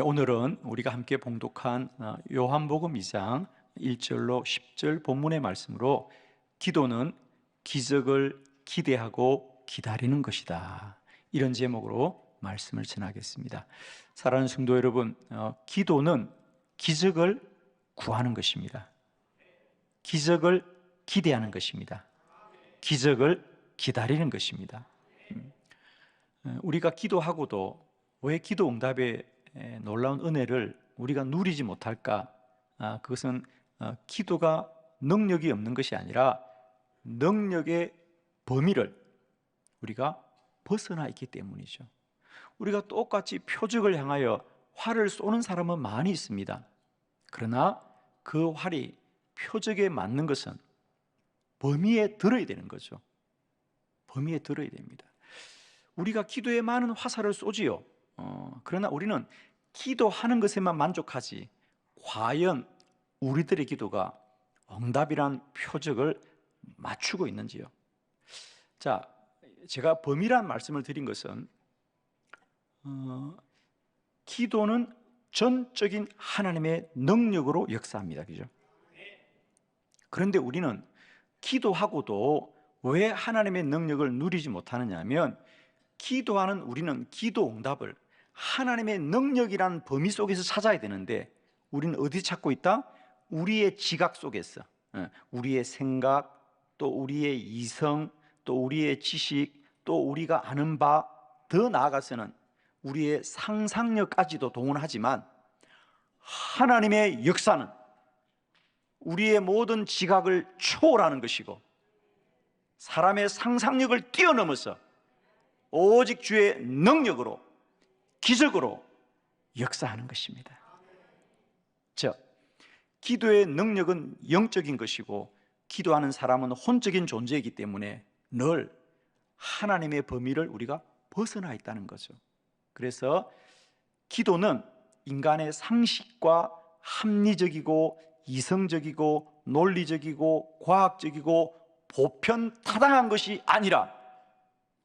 오늘은 우리가 함께 봉독한 요한복음 2장 1절로 10절 본문의 말씀으로 기도는 기적을 기대하고 기다리는 것이다, 이런 제목으로 말씀을 전하겠습니다. 사랑하는 성도 여러분, 기도는 기적을 구하는 것입니다. 기적을 기대하는 것입니다. 기적을 기다리는 것입니다. 우리가 기도하고도 왜 기도 응답의 놀라운 은혜를 우리가 누리지 못할까? 그것은 기도가 능력이 없는 것이 아니라 능력의 범위를 우리가 벗어나 있기 때문이죠. 우리가 똑같이 표적을 향하여 활을 쏘는 사람은 많이 있습니다. 그러나 그 활이 표적에 맞는 것은 범위에 들어야 되는 거죠. 범위에 들어야 됩니다. 우리가 기도에 많은 화살을 쏘지요. 그러나 우리는 기도하는 것에만 만족하지, 과연 우리들의 기도가 응답이란 표적을 맞추고 있는지요? 자, 제가 범위란 말씀을 드린 것은 기도는 전적인 하나님의 능력으로 역사합니다. 그죠? 그런데 우리는 기도하고도 왜 하나님의 능력을 누리지 못하느냐 하면, 기도하는 우리는 기도 응답을 하나님의 능력이란 범위 속에서 찾아야 되는데, 우리는 어디 찾고 있다? 우리의 지각 속에서, 우리의 생각, 또 우리의 이성, 또 우리의 지식, 또 우리가 아는 바, 더 나아가서는 우리의 상상력까지도 동원하지만 하나님의 역사는 우리의 모든 지각을 초월하는 것이고 사람의 상상력을 뛰어넘어서 오직 주의 능력으로, 기적으로 역사하는 것입니다. 즉, 기도의 능력은 영적인 것이고 기도하는 사람은 혼적인 존재이기 때문에 늘 하나님의 범위를 우리가 벗어나 있다는 거죠. 그래서 기도는 인간의 상식과 합리적이고 이성적이고 논리적이고 과학적이고 보편타당한 것이 아니라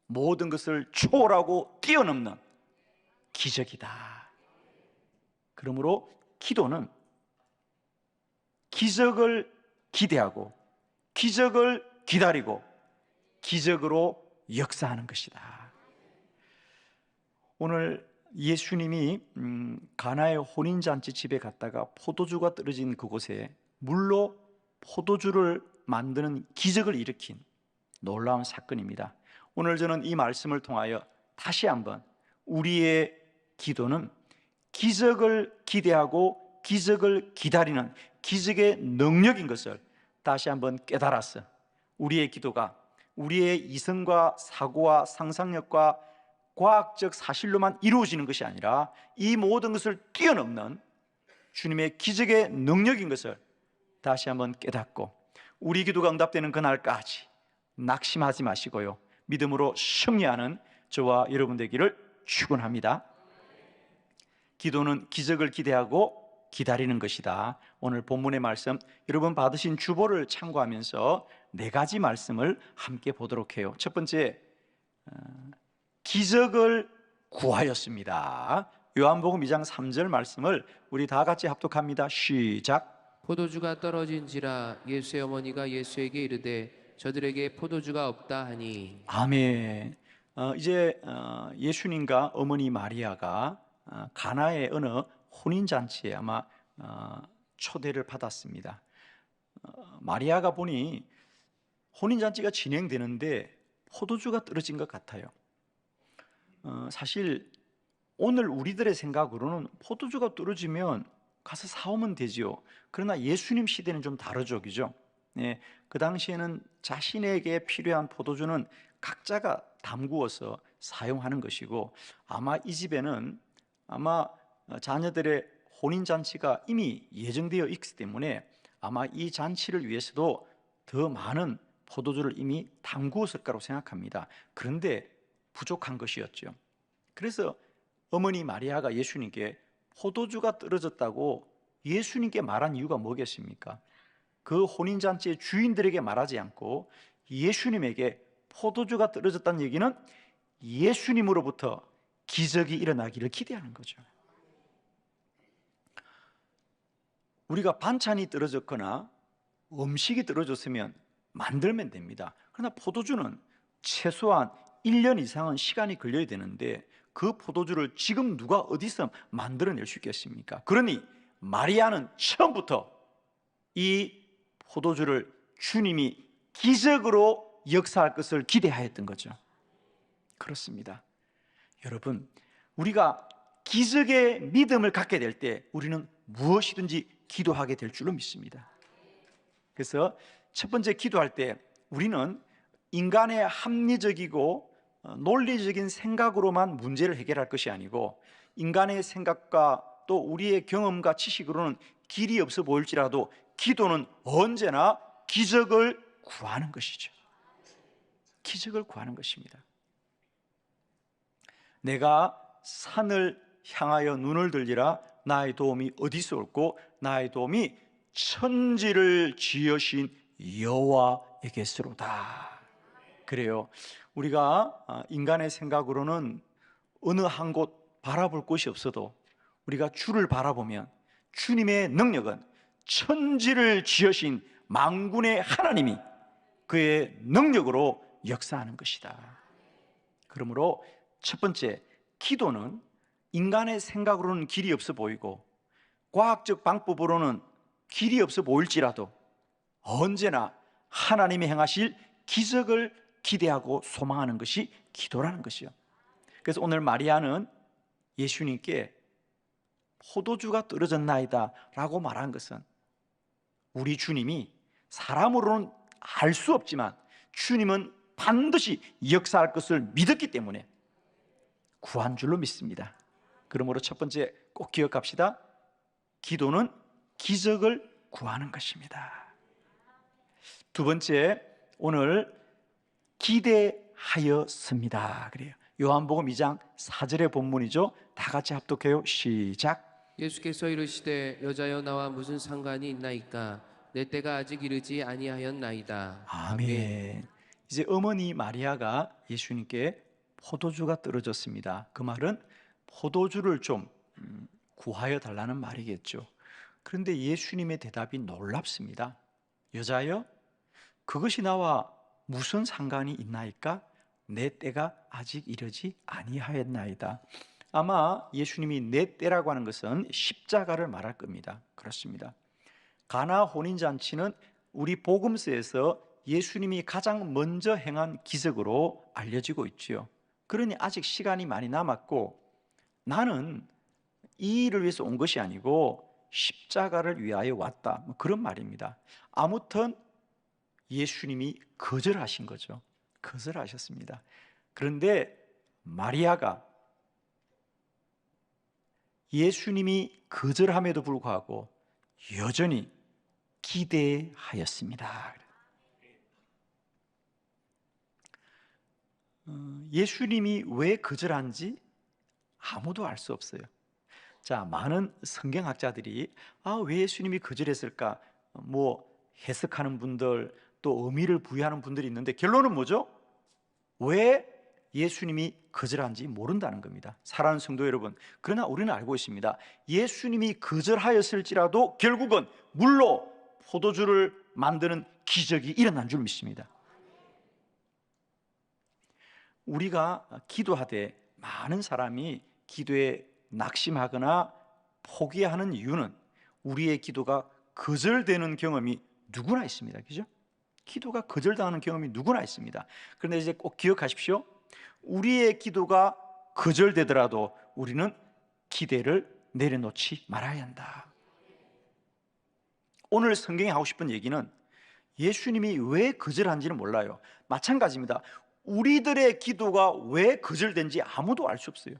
모든 것을 초월하고 뛰어넘는 기적이다. 그러므로 기도는 기적을 기대하고 기적을 기다리고 기적으로 역사하는 것이다. 오늘 예수님이 가나의 혼인잔치 집에 갔다가 포도주가 떨어진 그곳에 물로 포도주를 만드는 기적을 일으킨 놀라운 사건입니다. 오늘 저는 이 말씀을 통하여 다시 한번 우리의 기도는 기적을 기대하고 기적을 기다리는 기적의 능력인 것을 다시 한번 깨달았어. 우리의 기도가 우리의 이성과 사고와 상상력과 과학적 사실로만 이루어지는 것이 아니라 이 모든 것을 뛰어넘는 주님의 기적의 능력인 것을 다시 한번 깨닫고, 우리 기도가 응답되는 그날까지 낙심하지 마시고요, 믿음으로 승리하는 저와 여러분 되기를 축원합니다. 기도는 기적을 기대하고 기다리는 것이다. 오늘 본문의 말씀, 여러분 받으신 주보를 참고하면서 4가지 말씀을 함께 보도록 해요. 첫 번째, 기적을 구하였습니다. 요한복음 2장 3절 말씀을 우리 다 같이 합독합니다. 시작. 포도주가 떨어진지라 예수의 어머니가 예수에게 이르되 저들에게 포도주가 없다 하니. 아멘. 이제 예수님과 어머니 마리아가 가나의 어느 혼인잔치에 아마 초대를 받았습니다. 마리아가 보니 혼인잔치가 진행되는데 포도주가 떨어진 것 같아요. 사실 오늘 우리들의 생각으로는 포도주가 떨어지면 가서 사오면 되지요. 그러나 예수님 시대는 좀 다르죠, 그죠? 네, 그 당시에는 자신에게 필요한 포도주는 각자가 담구어서 사용하는 것이고, 아마 이 집에는 아마 자녀들의 혼인잔치가 이미 예정되어 있기 때문에 아마 이 잔치를 위해서도 더 많은 포도주를 이미 담구었을 거라고 생각합니다. 그런데 부족한 것이었죠. 그래서 어머니 마리아가 예수님께 포도주가 떨어졌다고 예수님께 말한 이유가 뭐겠습니까? 그 혼인잔치의 주인들에게 말하지 않고 예수님에게 포도주가 떨어졌다는 얘기는 예수님으로부터 기적이 일어나기를 기대하는 거죠. 우리가 반찬이 떨어졌거나 음식이 떨어졌으면 만들면 됩니다. 그러나 포도주는 최소한 1년 이상은 시간이 걸려야 되는데 그 포도주를 지금 누가 어디서 만들어낼 수 있겠습니까? 그러니 마리아는 처음부터 이 포도주를 주님이 기적으로 역사할 것을 기대하였던 거죠. 그렇습니다. 여러분, 우리가 기적의 믿음을 갖게 될 때 우리는 무엇이든지 기도하게 될 줄로 믿습니다. 그래서 첫 번째 기도할 때 우리는 인간의 합리적이고 논리적인 생각으로만 문제를 해결할 것이 아니고 인간의 생각과 또 우리의 경험과 지식으로는 길이 없어 보일지라도 기도는 언제나 기적을 구하는 것이죠. 기적을 구하는 것입니다. 내가 산을 향하여 눈을 들리라. 나의 도움이 어디서 올고 나의 도움이 천지를 지으신 여호와에게서로다. 그래요. 우리가 인간의 생각으로는 어느 한 곳 바라볼 곳이 없어도 우리가 주를 바라보면 주님의 능력은 천지를 지으신 만군의 하나님이 그의 능력으로 역사하는 것이다. 그러므로 첫 번째, 기도는 인간의 생각으로는 길이 없어 보이고 과학적 방법으로는 길이 없어 보일지라도 언제나 하나님이 행하실 기적을 기대하고 소망하는 것이 기도라는 것이요. 그래서 오늘 마리아는 예수님께 포도주가 떨어졌나이다 라고 말한 것은 우리 주님이 사람으로는 알 수 없지만 주님은 반드시 역사할 것을 믿었기 때문에 구한 줄로 믿습니다. 그러므로 첫 번째 꼭 기억합시다. 기도는 기적을 구하는 것입니다. 두 번째, 오늘 기대하였습니다. 그래요. 요한복음 2장 4절의 본문이죠. 다 같이 합독해요. 시작. 예수께서 이르시되 여자여 나와 무슨 상관이 있나이까 내 때가 아직 이르지 아니하였나이다. 아멘. 이제 어머니 마리아가 예수님께 포도주가 떨어졌습니다. 그 말은 포도주를 좀 구하여 달라는 말이겠죠. 그런데 예수님의 대답이 놀랍습니다. 여자여, 그것이 나와 무슨 상관이 있나이까? 내 때가 아직 이르지 아니하였나이다. 아마 예수님이 내 때라고 하는 것은 십자가를 말할 겁니다. 그렇습니다. 가나 혼인잔치는 우리 복음서에서 예수님이 가장 먼저 행한 기적으로 알려지고 있지요. 그러니 아직 시간이 많이 남았고 나는 이 일을 위해서 온 것이 아니고 십자가를 위하여 왔다, 그런 말입니다. 아무튼 예수님이 거절하신 거죠. 거절하셨습니다. 그런데 마리아가 예수님이 거절함에도 불구하고 여전히 기대하였습니다. 예수님이 왜 거절한지 아무도 알 수 없어요. 자, 많은 성경학자들이 왜 예수님이 거절했을까? 해석하는 분들, 또 의미를 부여하는 분들이 있는데 결론은 뭐죠? 왜 예수님이 거절한지 모른다는 겁니다. 사랑하는 성도 여러분, 그러나 우리는 알고 있습니다. 예수님이 거절하였을지라도 결국은 물로 포도주를 만드는 기적이 일어난 줄 믿습니다. 우리가 기도하되 많은 사람이 기도에 낙심하거나 포기하는 이유는 우리의 기도가 거절되는 경험이 누구나 있습니다. 그죠? 기도가 거절당하는 경험이 누구나 있습니다. 그런데 이제 꼭 기억하십시오. 우리의 기도가 거절되더라도 우리는 기대를 내려놓지 말아야 한다. 오늘 성경이 하고 싶은 얘기는 예수님이 왜 거절한지는 몰라요. 마찬가지입니다. 우리들의 기도가 왜 거절된지 아무도 알 수 없어요.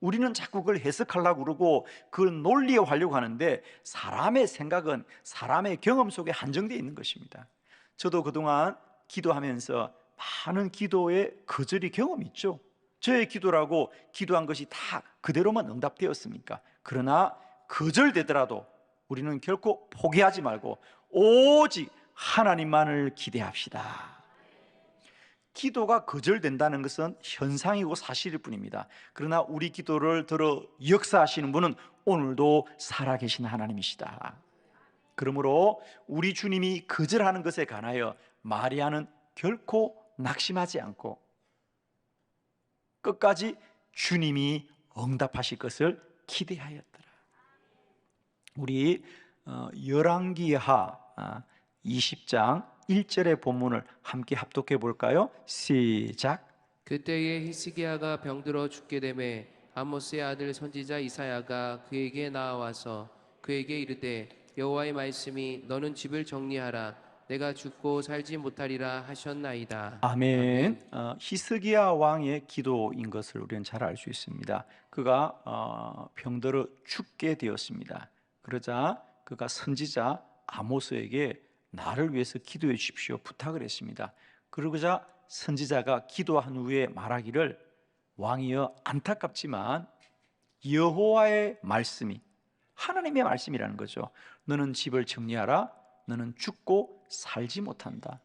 우리는 자꾸 그걸 해석하려고 그러고 그걸 논리화하려고 하는데 사람의 생각은 사람의 경험 속에 한정되어 있는 것입니다. 저도 그동안 기도하면서 많은 기도의 거절이 경험이 있죠. 저의 기도라고 기도한 것이 다 그대로만 응답되었습니까? 그러나 거절되더라도 우리는 결코 포기하지 말고 오직 하나님만을 기대합시다. 기도가 거절된다는 것은 현상이고 사실일 뿐입니다. 그러나 우리 기도를 들어 역사하시는 분은 오늘도 살아계신 하나님이시다. 그러므로 우리 주님이 거절하는 것에 관하여 마리아는 결코 낙심하지 않고 끝까지 주님이 응답하실 것을 기대하였더라. 우리 열왕기하 20장 1절의 본문을 함께 합독해 볼까요? 시작. 그때에 히스기야가 병들어 죽게 되매 아모스의 아들 선지자 이사야가 그에게 나와서 그에게 이르되 여호와의 말씀이 너는 집을 정리하라 내가 죽고 살지 못하리라 하셨나이다. 아멘. 히스기야 왕의 기도인 것을 우리는 잘 알 수 있습니다. 그가 병들어 죽게 되었습니다. 그러자 그가 선지자 아모스에게 나를 위해서 기도해 주십시오 부탁을 했습니다. 그러자 선지자가 기도한 후에 말하기를 왕이여 안타깝지만 여호와의 말씀이 하나님의 말씀이라는 거죠. 너는 집을 정리하라. 너는 죽고 살지 못한다.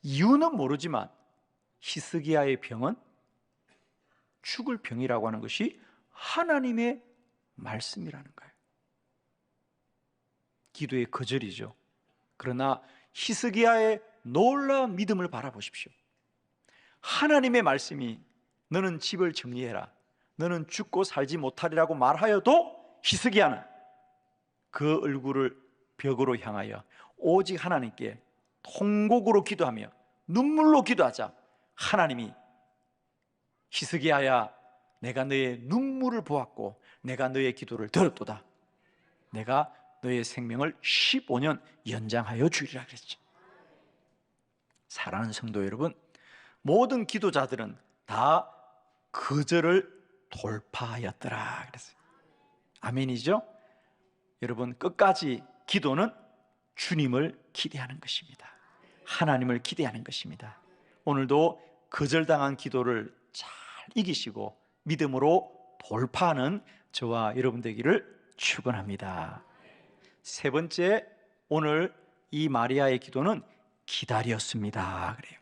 이유는 모르지만 히스기야의 병은 죽을 병이라고 하는 것이 하나님의 말씀이라는 거예요. 기도의 거절이죠. 그러나 히스기야의 놀라운 믿음을 바라보십시오. 하나님의 말씀이 너는 집을 정리해라. 너는 죽고 살지 못하리라고 말하여도 히스기야는 그 얼굴을 벽으로 향하여 오직 하나님께 통곡으로 기도하며 눈물로 기도하자 하나님이 히스기야야 내가 너의 눈물을 보았고 내가 너의 기도를 들었도다. 내가 너의 생명을 15년 연장하여 주리라 그랬죠. 사랑하는 성도 여러분, 모든 기도자들은 다 거절을 돌파하였더라 그랬어요. 아멘이죠? 여러분, 끝까지 기도는 주님을 기대하는 것입니다. 하나님을 기대하는 것입니다. 오늘도 거절당한 기도를 잘 이기시고 믿음으로 돌파하는 저와 여러분 되기를 축원합니다. 세 번째, 오늘 이 마리아의 기도는 기다렸습니다 그래요.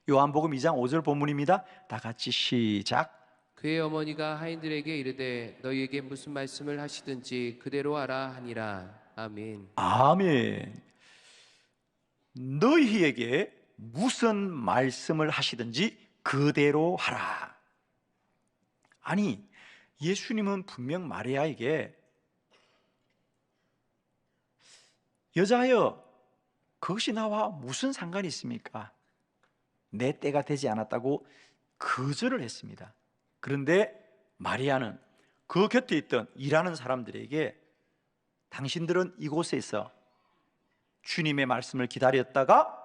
요한복음 2장 5절 본문입니다. 다 같이 시작. 그의 어머니가 하인들에게 이르되 너희에게 무슨 말씀을 하시든지 그대로 하라 하니라. 아멘. 아멘. 너희에게 무슨 말씀을 하시든지 그대로 하라. 아니, 예수님은 분명 마리아에게 여자여 그것이 나와 무슨 상관이 있습니까? 내 때가 되지 않았다고 거절을 했습니다. 그런데 마리아는 그 곁에 있던 일하는 사람들에게 당신들은 이곳에서 주님의 말씀을 기다렸다가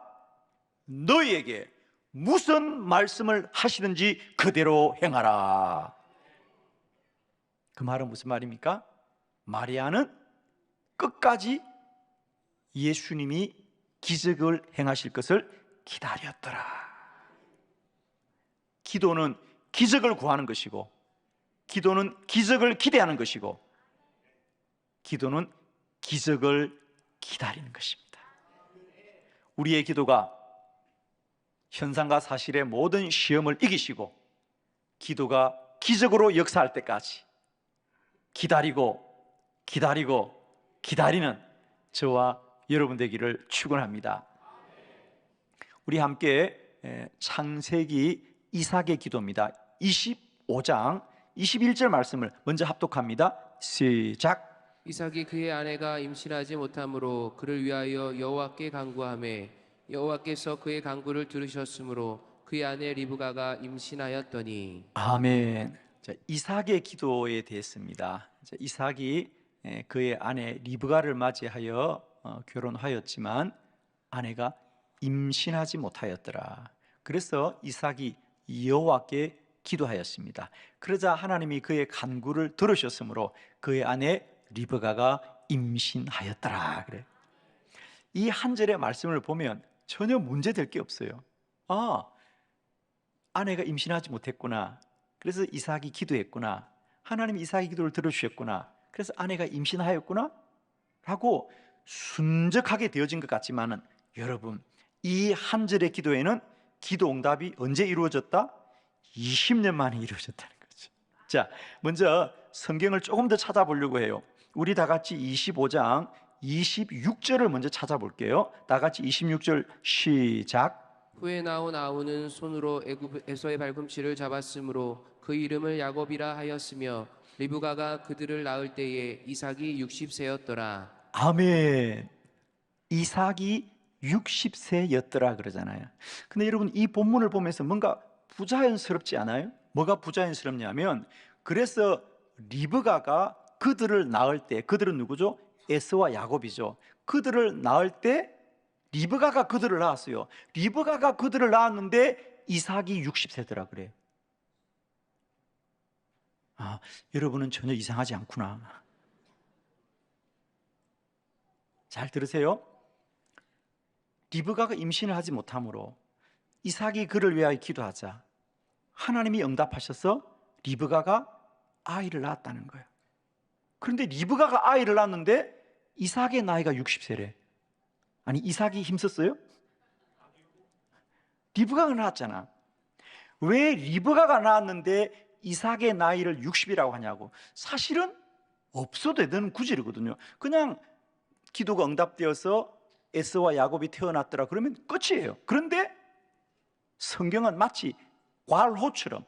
너희에게 무슨 말씀을 하시든지 그대로 행하라. 그 말은 무슨 말입니까? 마리아는 끝까지 예수님이 기적을 행하실 것을 기다렸더라. 기도는 기적을 구하는 것이고, 기도는 기적을 기대하는 것이고, 기도는 기적을 기다리는 것입니다. 우리의 기도가 현상과 사실의 모든 시험을 이기시고 기도가 기적으로 역사할 때까지 기다리고 기다리는 저와 여러분 되기를 축원합니다. 우리 함께 창세기 이삭의 기도입니다. 25장 21절 말씀을 먼저 합독합니다. 시작. 이삭이 그의 아내가 임신하지 못하므로 그를 위하여 여호와께 간구하매 여호와께서 그의 간구를 들으셨으므로 그의 아내 리브가가 임신하였더니. 아멘. 자, 이삭의 기도에 대했습니다. 자, 이삭이 그의 아내 리브가를 맞이하여 결혼하였지만 아내가 임신하지 못하였더라. 그래서 이삭이 여호와께 기도하였습니다. 그러자 하나님이 그의 간구를 들으셨으므로 그의 아내 리브가가 임신하였더라. 그래. 이 한 절의 말씀을 보면 전혀 문제될 게 없어요. 아내가 임신하지 못했구나. 그래서 이삭이 기도했구나. 하나님이 이삭의 기도를 들어주셨구나. 그래서 아내가 임신하였구나 라고 순적하게 되어진 것 같지만은 여러분, 이 한 절의 기도에는 기도 응답이 언제 이루어졌다? 20년 만에 이루어졌다는 거죠. 자, 먼저 성경을 조금 더 찾아보려고 해요. 우리 다 같이 25장 26절을 먼저 찾아볼게요. 다 같이 26절 시작. 후에 나온 아우는 손으로 에서의 발꿈치를 잡았으므로 그 이름을 야곱이라 하였으며 리브가가 그들을 낳을 때에 이삭이 60세였더라. 아멘. 이삭이 60세였더라 그러잖아요. 근데 여러분 이 본문을 보면서 뭔가 부자연스럽지 않아요? 뭐가 부자연스럽냐면 그래서 리브가가 그들을 낳을 때, 그들은 누구죠? 에서와 야곱이죠. 그들을 낳을 때 리브가가 그들을 낳았어요. 리브가가 그들을 낳았는데 이삭이 60세더라 그래. 아, 여러분은 전혀 이상하지 않구나. 잘 들으세요. 리브가가 임신을 하지 못하므로 이삭이 그를 위하여 기도하자 하나님이 응답하셔서 리브가가 아이를 낳았다는 거예요. 그런데 리브가가 아이를 낳았는데 이삭의 나이가 60세래. 아니 이삭이 힘썼어요? 리브가가 낳았잖아. 왜 리브가가 낳았는데 이삭의 나이를 60이라고 하냐고. 사실은 없어도 되는 구절이거든요. 그냥 기도가 응답되어서 에서와 야곱이 태어났더라 그러면 끝이에요. 그런데 성경은 마치 괄호처럼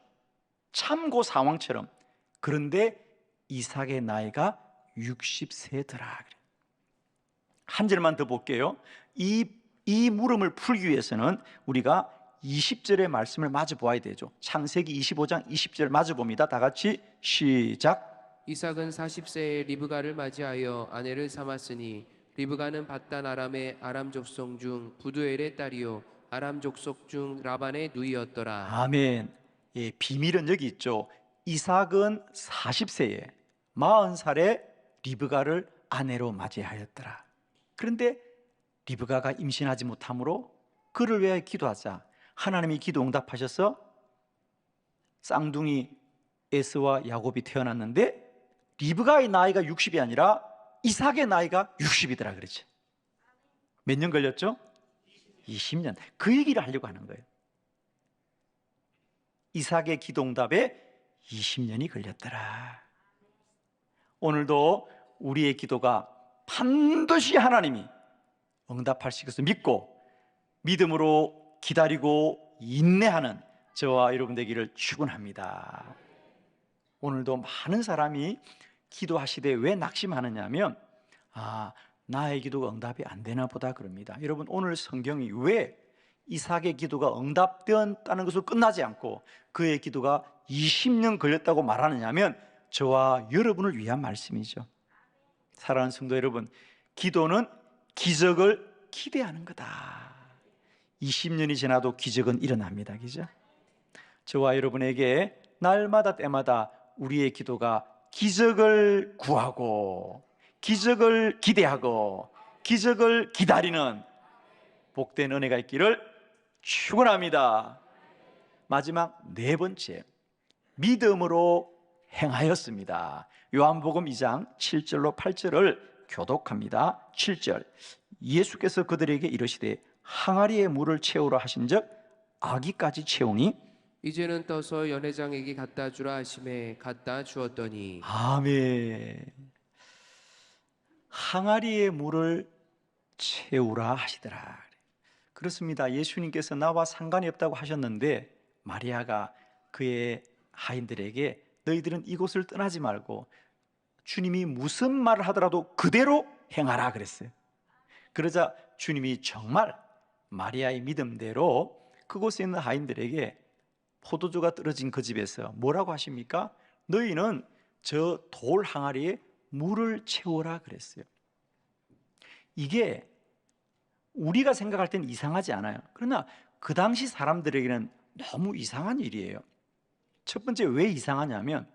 참고 상황처럼 그런데 이삭의 나이가 60세더라. 한 절만 더 볼게요. 이 물음을 풀기 위해서는 우리가 20절의 말씀을 마주 보아야 되죠. 창세기 25장 20절 마주 봅니다. 다 같이 시작. 이삭은 40세에 리브가를 맞이하여 아내를 삼았으니 리브가는 밧단 아람의 아람 족속 중 부두엘의 딸이요 아람 족속 중 라반의 누이였더라. 아멘. 예, 비밀은 여기 있죠. 이삭은 40세에 40살에 리브가를 아내로 맞이하였더라. 그런데 리브가가 임신하지 못하므로 그를 위하여 기도하자 하나님이 기도 응답하셔서 쌍둥이 에스와 야곱이 태어났는데 리브가의 나이가 60이 아니라 이삭의 나이가 60이더라 그랬죠. 몇 년 걸렸죠? 20년. 그 얘기를 하려고 하는 거예요. 이삭의 기도 응답에 20년이 걸렸더라. 오늘도 우리의 기도가 반드시 하나님이 응답하실 것을 믿고 믿음으로 기다리고 인내하는 저와 여러분 되기를 축원합니다. 오늘도 많은 사람이 기도하시되 왜 낙심하느냐 하면 나의 기도가 응답이 안 되나 보다 그럽니다. 여러분 오늘 성경이 왜 이삭의 기도가 응답되었다는 것으로 끝나지 않고 그의 기도가 20년 걸렸다고 말하느냐 하면 저와 여러분을 위한 말씀이죠. 사랑하는 성도 여러분, 기도는 기적을 기대하는 거다. 20년이 지나도 기적은 일어납니다. 그죠? 저와 여러분에게 날마다 때마다 우리의 기도가 기적을 구하고 기적을 기대하고 기적을 기다리는 복된 은혜가 있기를 축원합니다. 마지막 네 번째, 믿음으로 행하였습니다. 요한복음 2장 7절로 8절을 교독합니다. 7절, 예수께서 그들에게 이르시되 항아리에 물을 채우라 하신즉 아기까지 채우니 이제는 떠서 연회장에게 갖다 주라 하심에 갖다 주었더니 아멘. 항아리에 물을 채우라 하시더라. 그렇습니다. 예수님께서 나와 상관이 없다고 하셨는데 마리아가 그의 하인들에게 너희들은 이곳을 떠나지 말고 주님이 무슨 말을 하더라도 그대로 행하라 그랬어요. 그러자 주님이 정말 마리아의 믿음대로 그곳에 있는 하인들에게 포도주가 떨어진 그 집에서 뭐라고 하십니까? 너희는 저 돌 항아리에 물을 채우라 그랬어요. 이게 우리가 생각할 때는 이상하지 않아요. 그러나 그 당시 사람들에게는 너무 이상한 일이에요. 첫 번째 왜 이상하냐면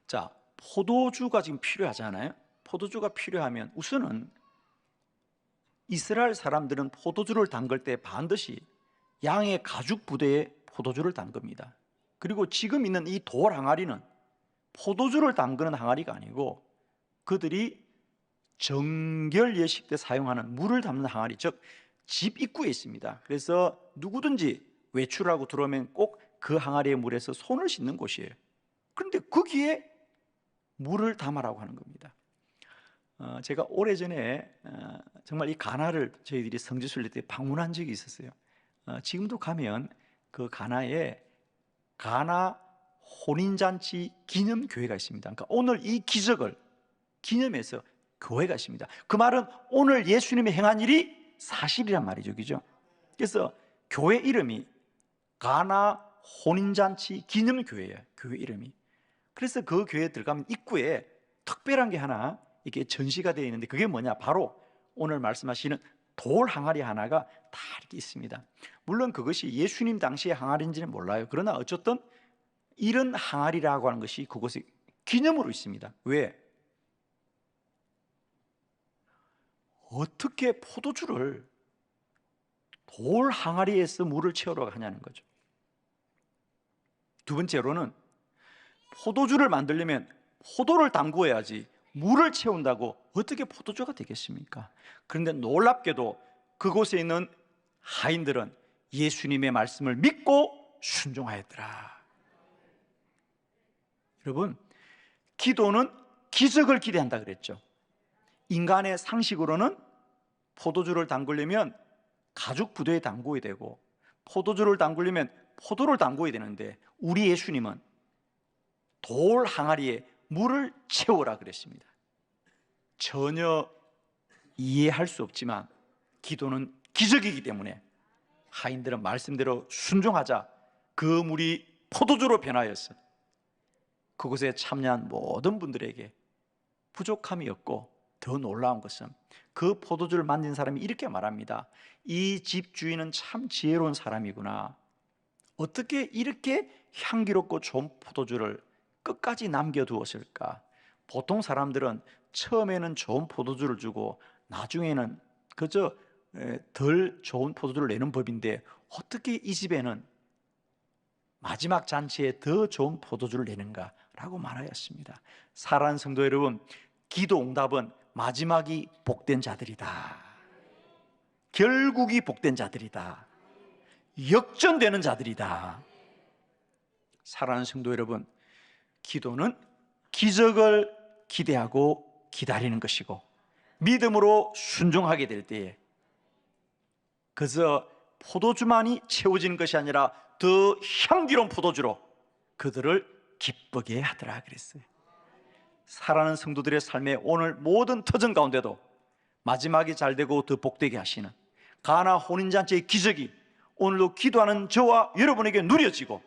자, 포도주가 지금 필요하잖아요. 포도주가 필요하면 우선은 이스라엘 사람들은 포도주를 담글 때 반드시 양의 가죽 부대에 포도주를 담급니다. 그리고 지금 있는 이 돌 항아리는 포도주를 담그는 항아리가 아니고 그들이 정결 예식 때 사용하는 물을 담는 항아리, 즉 집 입구에 있습니다. 그래서 누구든지 외출하고 들어오면 꼭 그 항아리의 물에서 손을 씻는 곳이에요. 그런데 거기에 물을 담으라고 하는 겁니다. 제가 오래전에 정말 이 가나를 저희들이 성지순례 때 방문한 적이 있었어요. 지금도 가면 그 가나에 가나 혼인잔치 기념교회가 있습니다. 그러니까 오늘 이 기적을 기념해서 교회가 있습니다. 그 말은 오늘 예수님이 행한 일이 사실이란 말이죠, 그죠? 그래서 교회 이름이 가나 혼인잔치 기념교회예요, 교회 이름이. 그래서 그 교회에 들어가면 입구에 특별한 게 하나 이렇게 전시가 되어 있는데, 그게 뭐냐? 바로 오늘 말씀하시는 돌 항아리 하나가 다 이렇게 있습니다. 물론 그것이 예수님 당시의 항아리인지는 몰라요. 그러나 어쨌든 이런 항아리라고 하는 것이 그곳에 기념으로 있습니다. 왜? 어떻게 포도주를 돌 항아리에서 물을 채우러 가냐는 거죠. 두 번째로는 포도주를 만들려면 포도를 담그어야지 물을 채운다고 어떻게 포도주가 되겠습니까? 그런데 놀랍게도 그곳에 있는 하인들은 예수님의 말씀을 믿고 순종하였더라. 여러분, 기도는 기적을 기대한다 그랬죠. 인간의 상식으로는 포도주를 담그려면 가죽 부대에 담그어야 되고, 포도주를 담그려면 포도를 담그어야 되는데, 우리 예수님은 돌 항아리에 물을 채우라 그랬습니다. 전혀 이해할 수 없지만 기도는 기적이기 때문에 하인들은 말씀대로 순종하자 그 물이 포도주로 변하였어. 그곳에 참여한 모든 분들에게 부족함이 없고, 더 놀라운 것은 그 포도주를 만든 사람이 이렇게 말합니다. 이 집 주인은 참 지혜로운 사람이구나. 어떻게 이렇게 향기롭고 좋은 포도주를 끝까지 남겨두었을까? 보통 사람들은 처음에는 좋은 포도주를 주고 나중에는 그저 덜 좋은 포도주를 내는 법인데, 어떻게 이 집에는 마지막 잔치에 더 좋은 포도주를 내는가라고 말하였습니다. 사랑하는 성도 여러분, 기도 응답은 마지막이 복된 자들이다. 결국이 복된 자들이다. 역전되는 자들이다. 사랑하는 성도 여러분, 기도는 기적을 기대하고 기다리는 것이고, 믿음으로 순종하게 될 때에 그저 포도주만이 채워지는 것이 아니라 더 향기로운 포도주로 그들을 기쁘게 하더라 그랬어요. 사랑하는 성도들의 삶의 오늘 모든 터전 가운데도 마지막이 잘되고 더 복되게 하시는 가나 혼인잔치의 기적이 오늘도 기도하는 저와 여러분에게 누려지고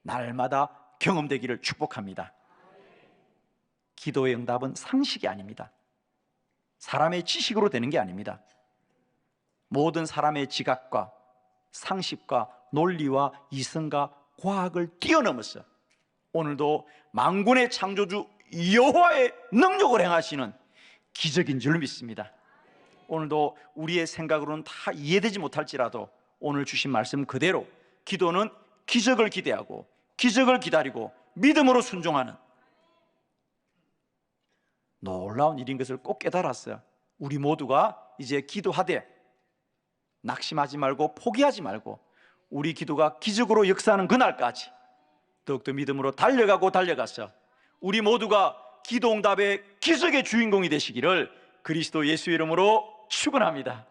날마다 경험되기를 축복합니다. 기도의 응답은 상식이 아닙니다. 사람의 지식으로 되는 게 아닙니다. 모든 사람의 지각과 상식과 논리와 이성과 과학을 뛰어넘어서 오늘도 만군의 창조주 여호와의 능력을 행하시는 기적인 줄 믿습니다. 오늘도 우리의 생각으로는 다 이해되지 못할지라도 오늘 주신 말씀 그대로 기도는 기적을 기대하고 기적을 기다리고 믿음으로 순종하는 놀라운 일인 것을 꼭 깨달았어요. 우리 모두가 이제 기도하되 낙심하지 말고 포기하지 말고 우리 기도가 기적으로 역사하는 그날까지 더욱더 믿음으로 달려가서 우리 모두가 기도 응답의 기적의 주인공이 되시기를 그리스도 예수의 이름으로 축원합니다.